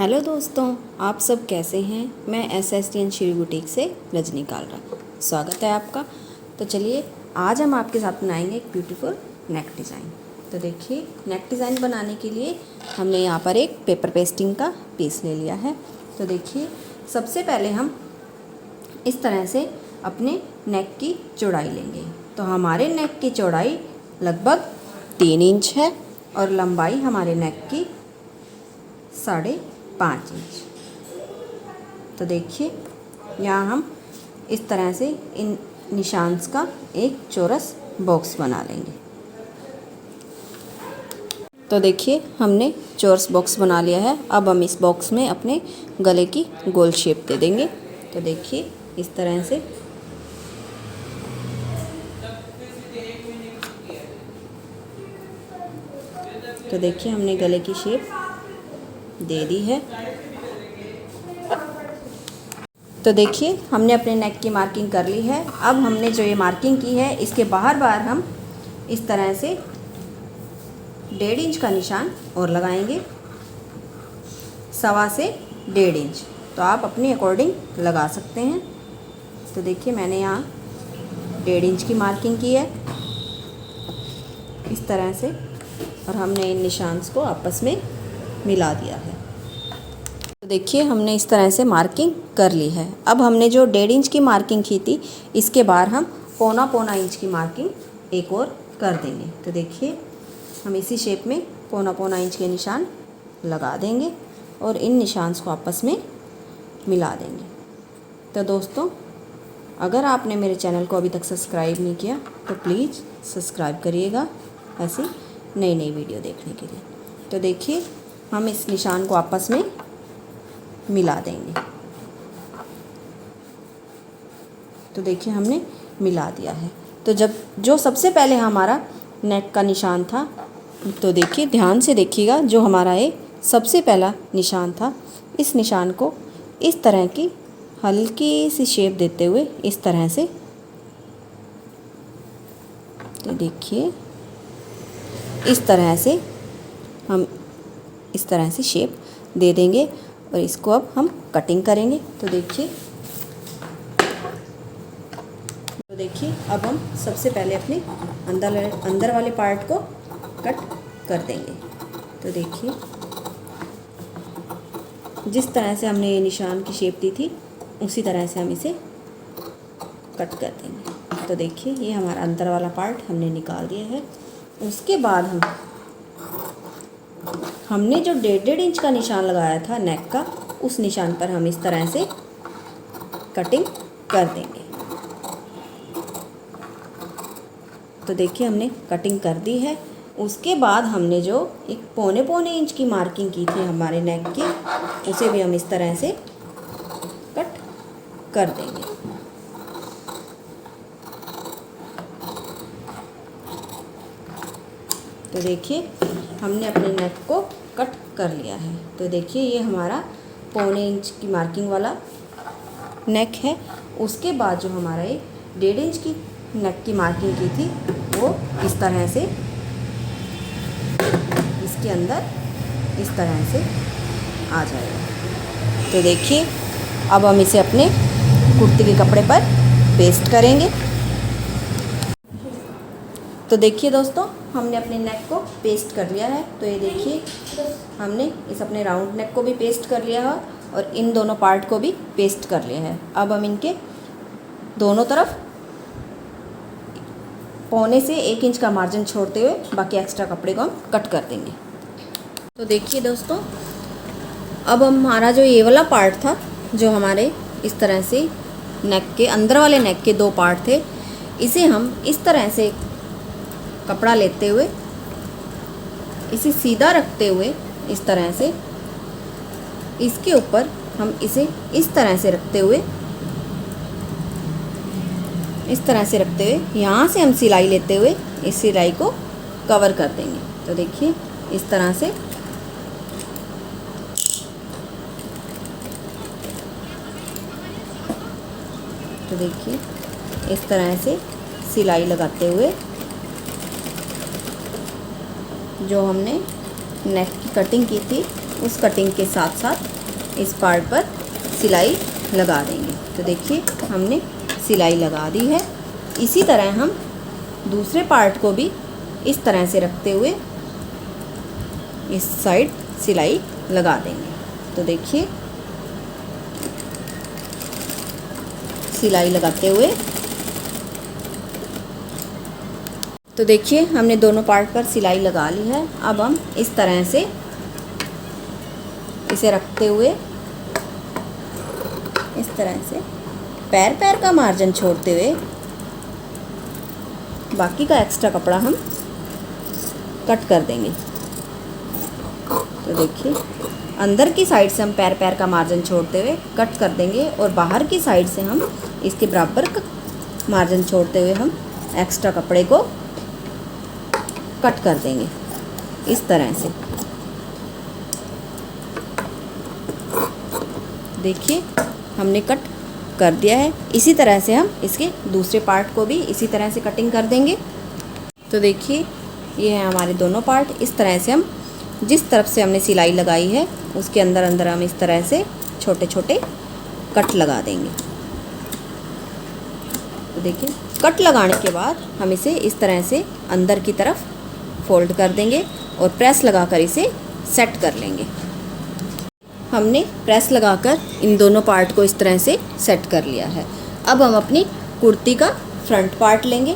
Hello दोस्तों, आप सब कैसे हैं। मैं SSTN श्री बुटीक से रजनी कालरा, स्वागत है आपका। तो चलिए आज हम आपके साथ बनाएंगे एक ब्यूटीफुल नेक डिज़ाइन। तो देखिए, नेक डिज़ाइन बनाने के लिए हमने यहाँ पर एक पेपर पेस्टिंग का पीस ले लिया है। तो देखिए, सबसे पहले हम इस तरह से अपने नेक की चौड़ाई लेंगे। तो हमारे नेक की चौड़ाई लगभग 3 इंच है और लंबाई हमारे नेक की 5.5 इंच। तो देखिए, यहाँ हम इस तरह से इन निशान्स का एक चौरस बॉक्स बना लेंगे। तो देखिए, हमने चौरस बॉक्स बना लिया है। अब हम इस बॉक्स में अपने गले की गोल शेप दे देंगे। तो देखिए, इस तरह से तो देखिए, हमने गले की शेप दे दी है। तो देखिए, हमने अपने नेक की मार्किंग कर ली है। अब हमने जो ये मार्किंग की है, इसके बाहर हम इस तरह से 1.5 इंच का निशान और लगाएंगे, 1.25 से 1.5 इंच। तो आप अपने अकॉर्डिंग लगा सकते हैं। तो देखिए, मैंने यहाँ 1.5 इंच की मार्किंग की है इस तरह से, और हमने इन निशान्स को आपस में मिला दिया है। तो देखिए, हमने इस तरह से मार्किंग कर ली है। अब हमने जो 1.5 इंच की मार्किंग की थी, इसके बाद हम 1.25 इंच की मार्किंग एक और कर देंगे। तो देखिए, हम इसी शेप में 1.25 इंच के निशान लगा देंगे और इन निशान को आपस में मिला देंगे। तो दोस्तों, अगर आपने मेरे चैनल को अभी तक सब्सक्राइब नहीं किया तो प्लीज़ सब्सक्राइब करिएगा ऐसी नई नई वीडियो देखने के लिए। तो देखिए, हम इस निशान को आपस में मिला देंगे। तो देखिए, हमने मिला दिया है। तो जो सबसे पहले हमारा नेक का निशान था, तो देखिए ध्यान से देखिएगा, जो हमारा ये सबसे पहला निशान था, इस निशान को इस तरह की हल्की सी शेप देते हुए इस तरह से, तो देखिए इस तरह से हम इस तरह से शेप दे देंगे और इसको अब हम कटिंग करेंगे। तो देखिए, अब हम सबसे पहले अपने अंदर वाले पार्ट को कट कर देंगे। तो देखिए, जिस तरह से हमने ये निशान की शेप दी थी, उसी तरह से हम इसे कट कर देंगे। तो देखिए, ये हमारा अंदर वाला पार्ट हमने निकाल दिया है। उसके बाद हमने जो 1.5 इंच का निशान लगाया था नेक का, उस निशान पर हम इस तरह से कटिंग कर देंगे। तो देखिए, हमने कटिंग कर दी है। उसके बाद हमने जो एक 1.25 इंच की मार्किंग की थी हमारे नेक की, उसे भी हम इस तरह से कट कर देंगे। तो देखिए, हमने अपने नेक को कट कर लिया है। तो देखिए, ये हमारा 1.25 इंच की मार्किंग वाला नेक है। उसके बाद जो हमारा ये 1.5 इंच की नेक की मार्किंग की थी, वो इस तरह से इसके अंदर इस तरह से आ जाएगा। तो देखिए, अब हम इसे अपने कुर्ती के कपड़े पर पेस्ट करेंगे। तो देखिए दोस्तों, हमने अपने नेक को पेस्ट कर लिया है। तो ये देखिए, हमने इस अपने राउंड नेक को भी पेस्ट कर लिया है और इन दोनों पार्ट को भी पेस्ट कर लिया है। अब हम इनके दोनों तरफ 1.25 से 1 इंच का मार्जिन छोड़ते हुए बाकी एक्स्ट्रा कपड़े को हम कट कर देंगे। तो देखिए दोस्तों, अब हमारा जो ये वाला पार्ट था, जो हमारे इस तरह से नेक के अंदर वाले नेक के 2 पार्ट थे, इसे हम इस तरह से कपड़ा लेते हुए इसे सीधा रखते हुए इस तरह से इसके ऊपर हम इसे इस तरह से रखते हुए यहाँ से हम सिलाई लेते हुए इस सिलाई को कवर कर देंगे। तो देखिए, इस तरह से तो देखिए, इस तरह से सिलाई लगाते हुए जो हमने नेक की कटिंग की थी उस कटिंग के साथ साथ इस पार्ट पर सिलाई लगा देंगे। तो देखिए हमने सिलाई लगा दी है। इसी तरह हम दूसरे पार्ट को भी इस तरह से रखते हुए इस साइड सिलाई लगा देंगे। तो देखिए सिलाई लगाते हुए, तो देखिए हमने दोनों पार्ट पर सिलाई लगा ली है। अब हम इस तरह से इसे रखते हुए इस तरह से पैर पैर का मार्जिन छोड़ते हुए बाकी का एक्स्ट्रा कपड़ा हम कट कर देंगे। तो देखिए अंदर की साइड से हम पैर पैर का मार्जिन छोड़ते हुए कट कर देंगे और बाहर की साइड से हम इसके बराबर का मार्जिन छोड़ते हुए हम एक्स्ट्रा कपड़े को कट कर देंगे इस तरह से। देखिए हमने कट कर दिया है। इसी तरह से हम इसके दूसरे पार्ट को भी इसी तरह से कटिंग कर देंगे। तो देखिए ये है हमारे दोनों पार्ट। इस तरह से हम जिस तरफ से हमने सिलाई लगाई है उसके अंदर अंदर हम इस तरह से छोटे छोटे कट लगा देंगे। तो देखिए कट लगाने के बाद हम इसे इस तरह से अंदर की तरफ फोल्ड कर देंगे और प्रेस लगाकर इसे सेट कर लेंगे। हमने प्रेस लगाकर इन दोनों पार्ट को इस तरह से सेट कर लिया है। अब हम अपनी कुर्ती का फ्रंट पार्ट लेंगे।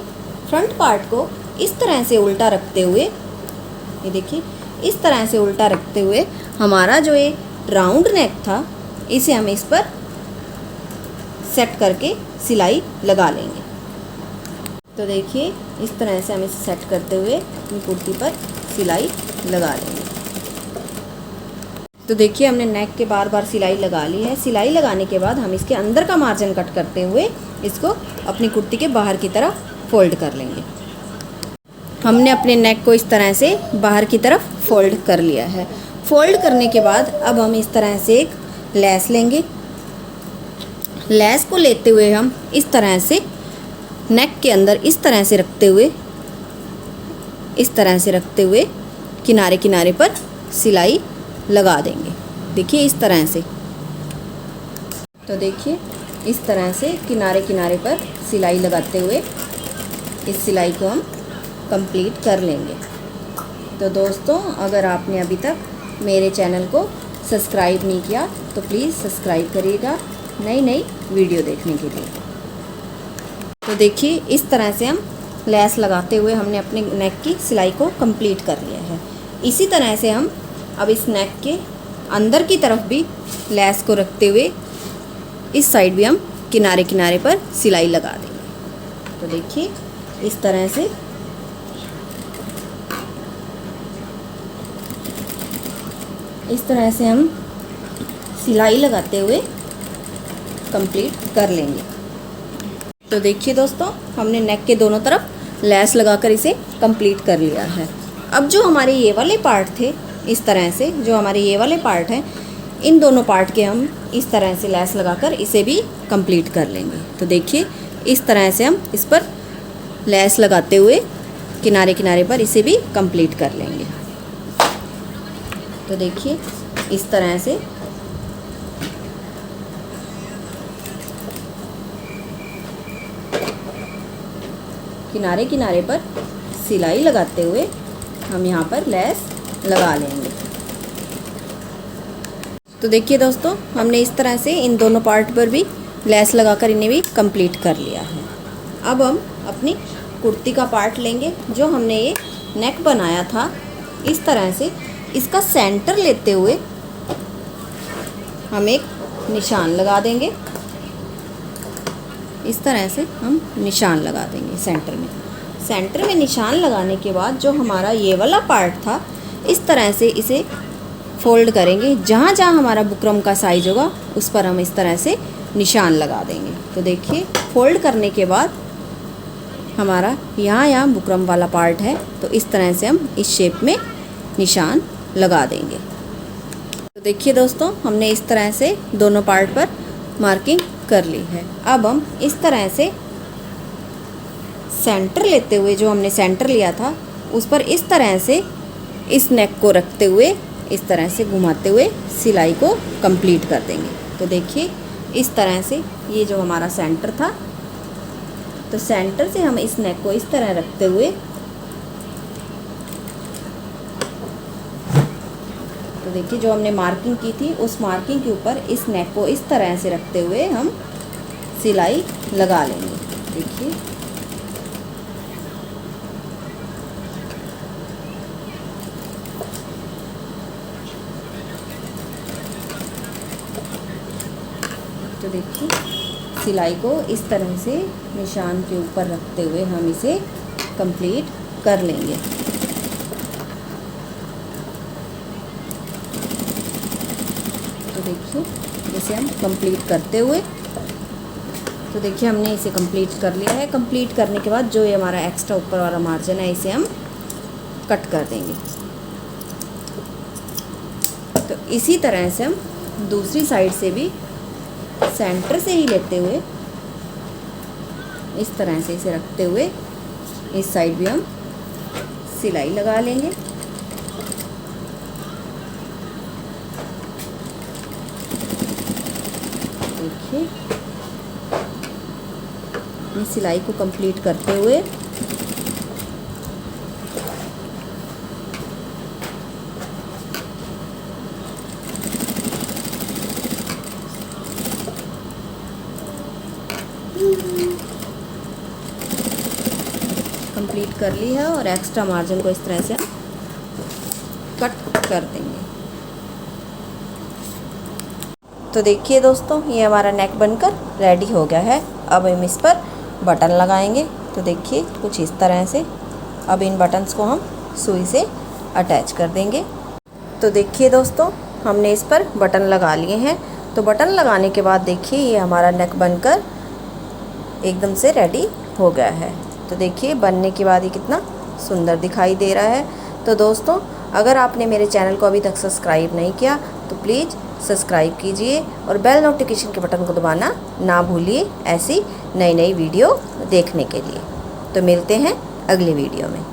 फ्रंट पार्ट को इस तरह से उल्टा रखते हुए, ये देखिए इस तरह से उल्टा रखते हुए हमारा जो ये राउंड नेक था इसे हम इस पर सेट करके सिलाई लगा लेंगे। तो देखिए इस तरह से हम इसे सेट करते हुए अपनी कुर्ती पर सिलाई लगा लेंगे। तो देखिए हमने नेक के बार बार सिलाई लगा ली है। सिलाई लगाने के बाद हम इसके अंदर का मार्जिन कट करते हुए इसको अपनी कुर्ती के बाहर की तरफ फोल्ड कर लेंगे। हमने अपने नेक को इस तरह से बाहर की तरफ फोल्ड कर लिया है। फोल्ड करने के बाद अब हम इस तरह से एक लेस लेंगे। लेस को लेते हुए हम इस तरह से नेक के अंदर इस तरह से रखते हुए किनारे किनारे पर सिलाई लगा देंगे। देखिए इस तरह से। तो देखिए इस तरह से किनारे किनारे पर सिलाई लगाते हुए इस सिलाई को हम कंप्लीट कर लेंगे। तो दोस्तों अगर आपने अभी तक मेरे चैनल को सब्सक्राइब नहीं किया तो प्लीज़ सब्सक्राइब करिएगा नई नई वीडियो देखने के लिए। तो देखिए इस तरह से हम लेस लगाते हुए हमने अपने नेक की सिलाई को कंप्लीट कर लिया है। इसी तरह से हम अब इस नेक के अंदर की तरफ भी लेस को रखते हुए इस साइड भी हम किनारे किनारे पर सिलाई लगा देंगे। तो देखिए इस तरह से हम सिलाई लगाते हुए कंप्लीट कर लेंगे। तो देखिए दोस्तों हमने नेक के दोनों तरफ लेस लगाकर इसे कंप्लीट कर लिया है। अब जो हमारे ये वाले पार्ट थे, इस तरह से जो हमारे ये वाले पार्ट हैं, इन दोनों पार्ट के हम इस तरह से लेस लगाकर इसे भी कंप्लीट कर लेंगे। तो देखिए इस तरह से हम इस पर लेस लगाते हुए किनारे किनारे पर इसे भी कंप्लीट कर लेंगे। तो देखिए इस तरह से किनारे किनारे पर सिलाई लगाते हुए हम यहाँ पर लेस लगा लेंगे। तो देखिए दोस्तों हमने इस तरह से इन दोनों पार्ट पर भी लेस लगाकर इन्हें भी कंप्लीट कर लिया है। अब हम अपनी कुर्ती का पार्ट लेंगे। जो हमने ये नेक बनाया था इस तरह से इसका सेंटर लेते हुए हम एक निशान लगा देंगे। इस तरह से हम निशान लगा देंगे सेंटर में। सेंटर में निशान लगाने के बाद जो हमारा ये वाला पार्ट था इस तरह से इसे फोल्ड करेंगे। जहाँ जहाँ हमारा बुकरम का साइज होगा उस पर हम इस तरह से निशान लगा देंगे। तो देखिए फोल्ड करने के बाद हमारा यहाँ बुकरम वाला पार्ट है, तो इस तरह से हम इस शेप में निशान लगा देंगे। तो देखिए दोस्तों हमने इस तरह से दोनों पार्ट पर मार्किंग कर ली है। अब हम इस तरह से सेंटर लेते हुए, जो हमने सेंटर लिया था उस पर इस तरह से इस नेक को रखते हुए इस तरह से घुमाते हुए सिलाई को कंप्लीट कर देंगे। तो देखिए इस तरह से ये जो हमारा सेंटर था, तो सेंटर से हम इस नेक को इस तरह रखते हुए, तो देखिए जो हमने मार्किंग की थी उस मार्किंग के ऊपर इस नेक को इस तरह से रखते हुए हम सिलाई लगा लेंगे। देखिए तो देखिए सिलाई को इस तरह से निशान के ऊपर रखते हुए हम इसे कंप्लीट कर लेंगे। तो देखिए इसे हम कंप्लीट करते हुए, तो देखिए हमने इसे कंप्लीट कर लिया है। कंप्लीट करने के बाद जो ये हमारा एक्स्ट्रा ऊपर वाला मार्जिन है इसे हम कट कर देंगे। तो इसी तरह से हम दूसरी साइड से भी सेंटर से ही लेते हुए इस तरह से इसे रखते हुए इस साइड भी हम सिलाई लगा लेंगे। देखिए इस सिलाई को कंप्लीट करते हुए कंप्लीट कर ली है और एक्स्ट्रा मार्जिन को इस तरह से कट कर देंगे। तो देखिए दोस्तों ये हमारा नेक बनकर रेडी हो गया है। अब हम इस पर बटन लगाएंगे। तो देखिए कुछ इस तरह से अब इन बटन्स को हम सुई से अटैच कर देंगे। तो देखिए दोस्तों हमने इस पर बटन लगा लिए हैं। तो बटन लगाने के बाद देखिए ये हमारा नेक बनकर एकदम से रेडी हो गया है। तो देखिए बनने के बाद ये कितना सुंदर दिखाई दे रहा है। तो दोस्तों अगर आपने मेरे चैनल को अभी तक सब्सक्राइब नहीं किया तो प्लीज़ सब्सक्राइब कीजिए और बेल नोटिफिकेशन के बटन को दबाना ना भूलिए ऐसी नई नई वीडियो देखने के लिए। तो मिलते हैं अगली वीडियो में।